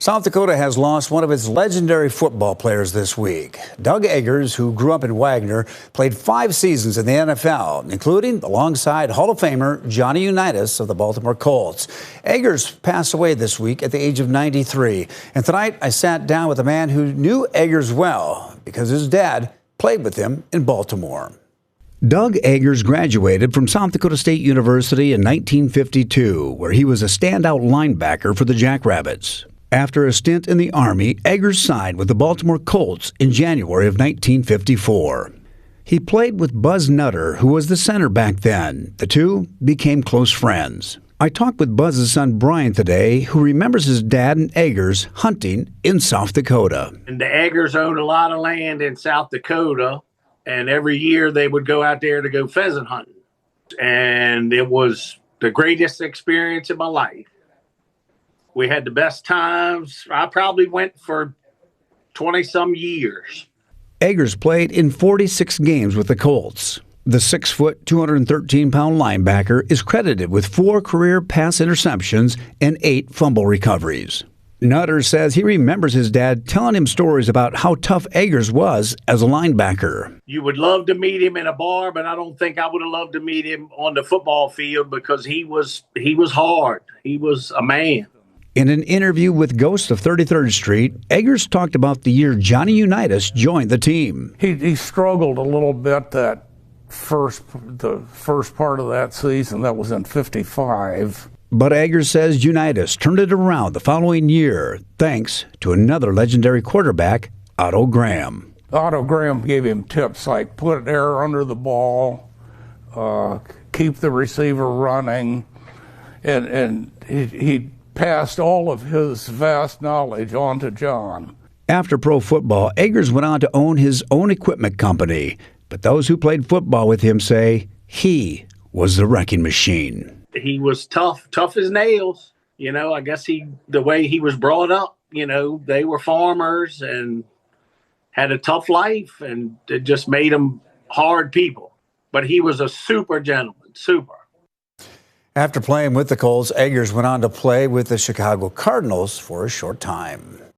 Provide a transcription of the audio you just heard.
South Dakota has lost one of its legendary football players this week. Doug Eggers, who grew up in Wagner, played 5 seasons in the NFL, including alongside Hall of Famer Johnny Unitas of the Baltimore Colts. Eggers passed away this week at the age of 93. And tonight I sat down with a man who knew Eggers well because his dad played with him in Baltimore. Doug Eggers graduated from South Dakota State University in 1952, where he was a standout linebacker for the Jackrabbits. After a stint in the Army, Eggers signed with the Baltimore Colts in January of 1954. He played with Buzz Nutter, who was the center back then. The two became close friends. I talked with Buzz's son Brian today, who remembers his dad and Eggers hunting in South Dakota. And the Eggers owned a lot of land in South Dakota, and every year they would go out there to go pheasant hunting. And it was the greatest experience of my life. We had the best times. I probably went for 20-some years. Eggers played in 46 games with the Colts. The 6-foot, 213-pound linebacker is credited with 4 career pass interceptions and 8 fumble recoveries. Nutter says he remembers his dad telling him stories about how tough Eggers was as a linebacker. You would love to meet him in a bar, but I don't think I would have loved to meet him on the football field because he was hard. He was a man. In an interview with Ghost of 33rd Street, Eggers talked about the year Johnny Unitas joined the team. He struggled a little bit the first part of that season. That was in '55. But Eggers says Unitas turned it around the following year, thanks to another legendary quarterback, Otto Graham. Otto Graham gave him tips like put air under the ball, keep the receiver running, and he passed all of his vast knowledge on to John. After pro football, Eggers went on to own his own equipment company. But those who played football with him say he was the wrecking machine. He was tough as nails. You know, I guess the way he was brought up, you know, they were farmers and had a tough life, and it just made them hard people. But he was a super gentleman, super. After playing with the Colts, Eggers went on to play with the Chicago Cardinals for a short time.